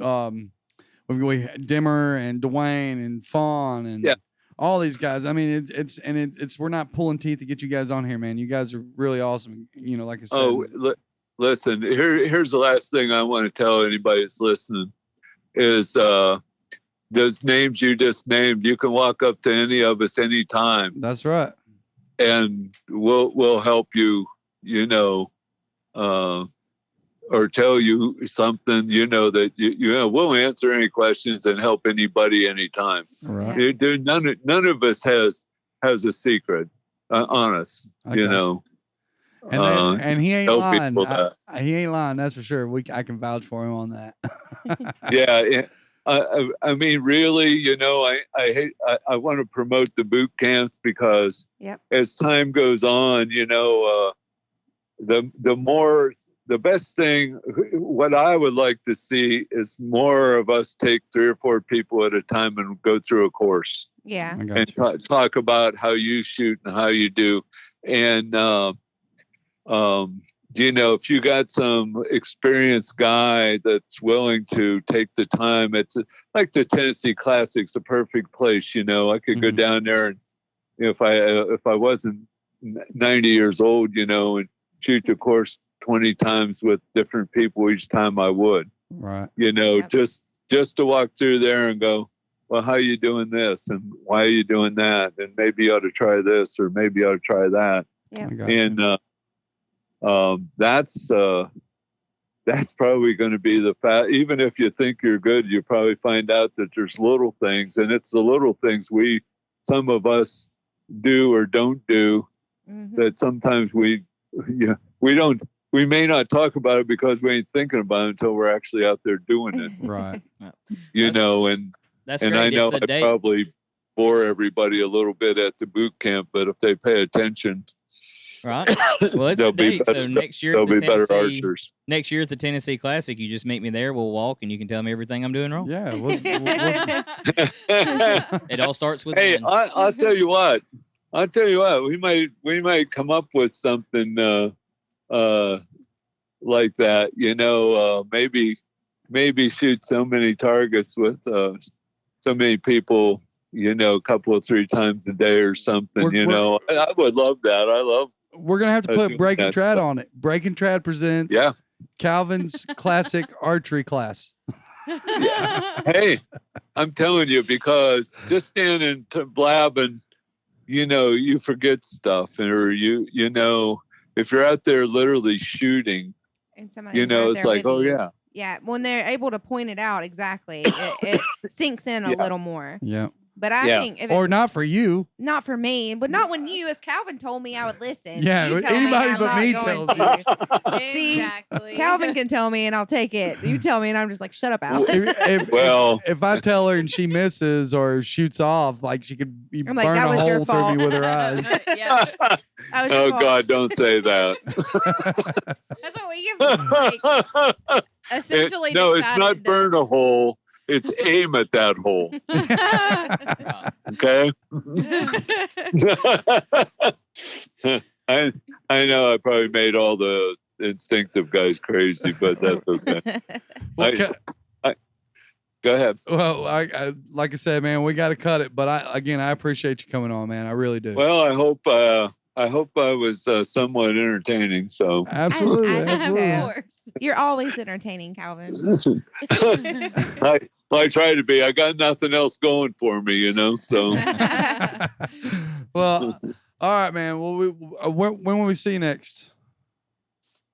Dimmer and Dwayne and Fawn and all these guys. I mean, it's we're not pulling teeth to get you guys on here, man. You guys are really awesome. Like I said. Oh, listen, here's the last thing I want to tell anybody that's listening is those names you just named, you can walk up to any of us anytime. That's right. And we'll help you, or tell you something, that we'll answer any questions and help anybody anytime. Right. None of us has a secret on us, And he ain't lying. He ain't lying. That's for sure. I can vouch for him on that. Yeah. I mean, really, I want to promote the boot camps because as time goes on, the best thing, what I would like to see is more of us take 3 or 4 people at a time and go through a course. Yeah. And talk about how you shoot and how you do. And, if you got some experienced guy that's willing to take the time, it's like the Tennessee Classic's the perfect place. I could go down there, and if I wasn't 90 years old, and shoot the course 20 times with different people each time I would. Right. Just to walk through there and go, well, how are you doing this? And why are you doing that? And maybe you ought to try this, or maybe you ought to try that. Yeah. And that's probably going to be the fact. Even if you think you're good, you probably find out that there's little things, and it's the little things some of us do or don't do that sometimes we may not talk about it because we ain't thinking about it until we're actually out there doing it. Right. And that's and great. I know I probably bore everybody a little bit at the boot camp, but if they pay attention, Right. Well, it's They'll a be date. better- So next year They'll at the be better Tennessee, archers. next year at the Tennessee Classic, you just meet me there. We'll walk, and you can tell me everything I'm doing wrong. Yeah. It all starts with Hey, one. I'll tell you what. We might come up with something like that. Maybe shoot so many targets with so many people. A couple of 3 times a day or something. I would love that. I love. We're gonna have to put Break and Trad on it. Break and Trad presents Calvin's classic archery class. Hey, I'm telling you, because just standing blabbing, you forget stuff, or if you're out there literally shooting, And somebody's right it's there like, with oh you. yeah. Yeah, when they're able to point it out exactly, it sinks in a little more. Yeah. But I think, if or not for you. not for me, but not when you. If Calvin told me, I would listen. Yeah, You tell anybody I'm but not me going tells to. you. See, Exactly. Calvin can tell me, and I'll take it. You tell me, and I'm just like, shut up, Al. If I tell her and she misses or shoots off, like she could I'm burn like, that a was your hole through fault. me with her eyes. Yeah. That was your Oh fault. God, don't say that. That's what we have essentially No, it's decided not burn a hole. It's aim at that hole. Okay. I know I probably made all the instinctive guys crazy, but that's okay. Go ahead. Well, I like I said, man, we got to cut it. But I appreciate you coming on, man. I really do. Well, I hope I was somewhat entertaining. So absolutely, I think absolutely. so. Of course. You're always entertaining, Calvin. I try to be. I got nothing else going for me, So Well, all right, man. Well, when will we see you next?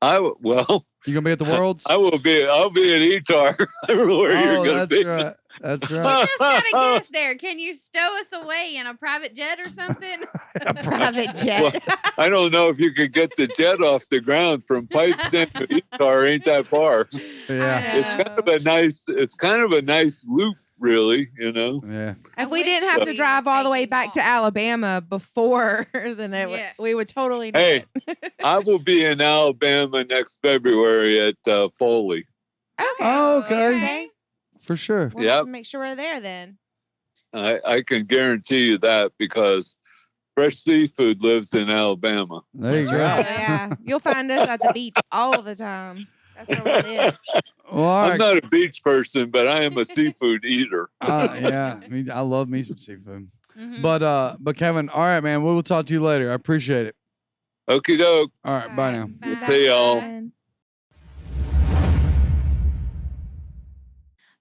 you gonna be at the Worlds? I'll be at ETAR. I don't know where you're gonna be. Right. That's You right. just gotta get us there. Can you stow us away in a private jet or something? A private jet. Well, I don't know if you could get the jet off the ground from Pipestein to ETAR. Ain't that far? Yeah. It's kind of a nice loop, really. Yeah. If we wish didn't have to we drive were all the way taking back to off. Alabama before, then we would totally do Hey, it. I will be in Alabama next February at Foley. Oh, okay. Okay. For sure. We'll have to make sure we're there then. I can guarantee you that, because fresh seafood lives in Alabama. There you Oh, go. yeah. You'll find us at the beach all the time. That's where we live. Well, all I'm right. not a beach person, but I am a seafood eater. Yeah. I love me some seafood. Mhm. But Kevin, all right, man. We will talk to you later. I appreciate it. Okie doke. All right. Bye now. Bye. See y'all. Bye.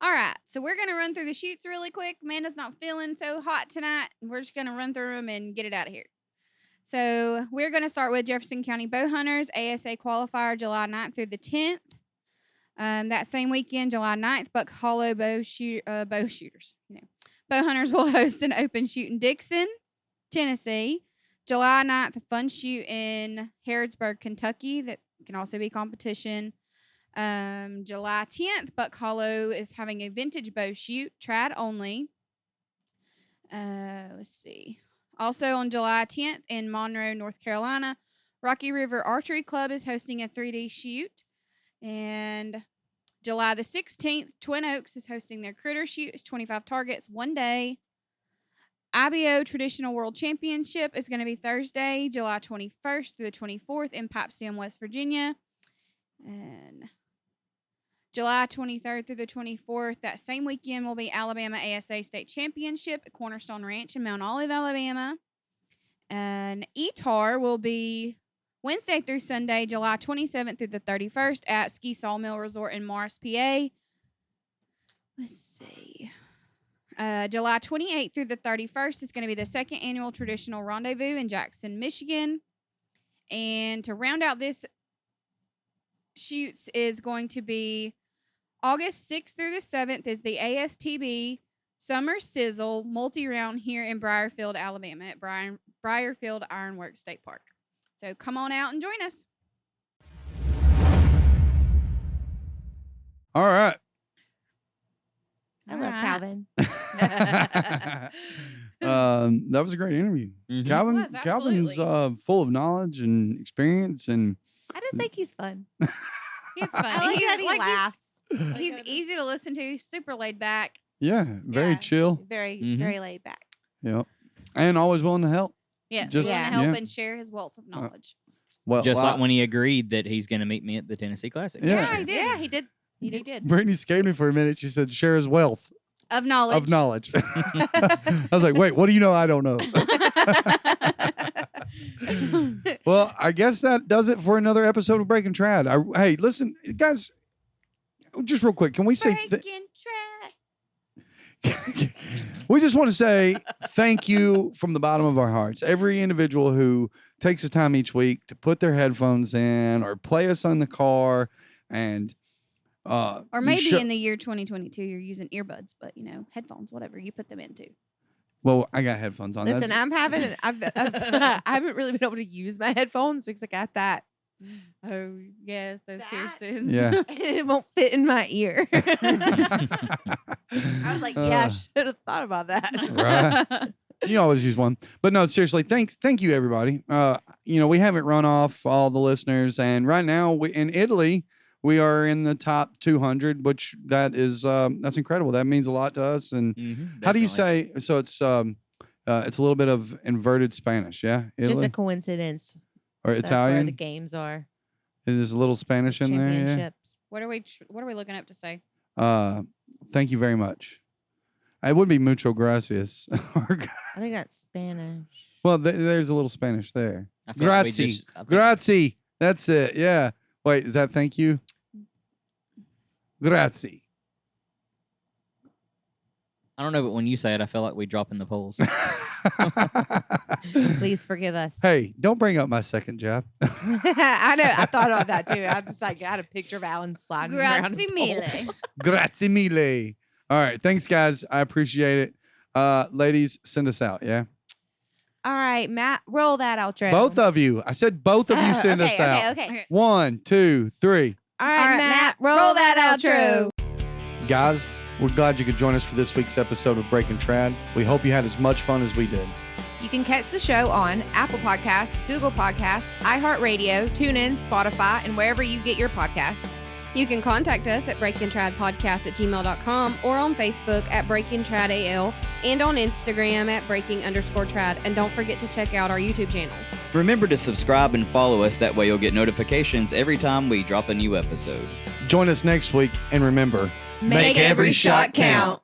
All right, so we're going to run through the shoots really quick. Amanda's not feeling so hot tonight. We're just going to run through them and get it out of here. So we're going to start with Jefferson County Bow Hunters, ASA qualifier July 9th through the 10th. That same weekend, July 9th, Buck Hollow bow shooters. Bow Hunters will host an open shoot in Dixon, Tennessee. July 9th, a fun shoot in Harrodsburg, Kentucky. That can also be competition. July 10th, Buck Hollow is having a vintage bow shoot, trad only. Let's see. Also on July 10th in Monroe, North Carolina, Rocky River Archery Club is hosting a 3D shoot. And July the 16th, Twin Oaks is hosting their critter shoot. It's 25 targets, 1 day. IBO Traditional World Championship is going to be Thursday, July 21st through the 24th in Pipestein, West Virginia. And July 23rd through the 24th, that same weekend, will be Alabama ASA State Championship at Cornerstone Ranch in Mount Olive, Alabama. And ETAR will be Wednesday through Sunday, July 27th through the 31st at Ski Sawmill Resort in Morris, PA. Let's see. July 28th through the 31st is going to be the second annual Traditional Rendezvous in Jackson, Michigan. And to round out this shoots is going to be August 6th through the 7th is the ASTB Summer Sizzle multi-round here in Briarfield, Alabama at Briarfield Ironworks State Park. So come on out and join us. All right. I love Calvin. That was a great interview. Mhm. Calvin's absolutely. full of knowledge and experience, and I just think he's fun. He's fun. I like that he laughs. He's easy to listen to. He's super laid back. yeah, very Yeah. chill. Very, Mhm. very laid back. Yep, and always willing to help. Yeah, Just- willing Yeah. to help yeah. and share his wealth of knowledge. Well, Just like when he agreed that he's going to meet me at the Tennessee Classic. Yeah. Yeah, he did. Yeah, he did. He did. Brittany scared me for a minute. She said, "Share his wealth Of knowledge. of knowledge." I was like, "Wait, what do you know? I don't know." Well, I guess that does it for another episode of Breaking Trad. Hey, listen, guys, just real quick, can we say Breaking Trad. we just want to say thank you from the bottom of our hearts. Every individual who takes the time each week to put their headphones in or play us on the car, and Or maybe in the year 2022, you're using earbuds, but headphones, whatever you put them into. well, I got headphones on. Listen, That's- I haven't really been able to use my headphones because I got that. Oh, yes, those That- piercings. Yeah. It won't fit in my ear. I was like, yeah, I Uh, should have thought about that. Right. You always use one. But no, seriously, thank you everybody. We haven't run off all the listeners, and right now in Italy, we are in the top 200, which that's incredible. That means a lot to us. And Mhm, how do you definitely. say, so it's a little bit of inverted Spanish, yeah? Just Italy a coincidence. or That's where Italian? the games are. There's a little Spanish in there, yeah. Championships. What are we looking up to say? Thank you very much. It would be mucho gracias. I think that's Spanish. Well, there's a little Spanish there. I feel like we Grazie. just- I think- Grazie. That's it. Yeah. Wait, is that thank you? Grazie. I don't know, but when you say it, I feel like we drop in the polls. Please forgive us. Hey, don't bring up my second job. I know. I thought about that too. I'm just like, I had a picture of Alan sliding around. Grazie a pole. mille. Grazie mille. All right. Thanks, guys. I appreciate it. Ladies, send us out. Yeah. All right, Matt, roll that outro. Both of you. I said both of you send us out. Okay. 1, 2, 3. All right, Matt, roll that outro. Guys, we're glad you could join us for this week's episode of Breaking Trad. We hope you had as much fun as we did. You can catch the show on Apple Podcasts, Google Podcasts, iHeartRadio, TuneIn, Spotify, and wherever you get your podcasts. You can contact us at breakingtradpodcast@gmail.com or on Facebook at breakingtradal and on Instagram at breaking_trad. And don't forget to check out our YouTube channel. Remember to subscribe and follow us. That way you'll get notifications every time we drop a new episode. Join us next week, and remember, Make every shot count.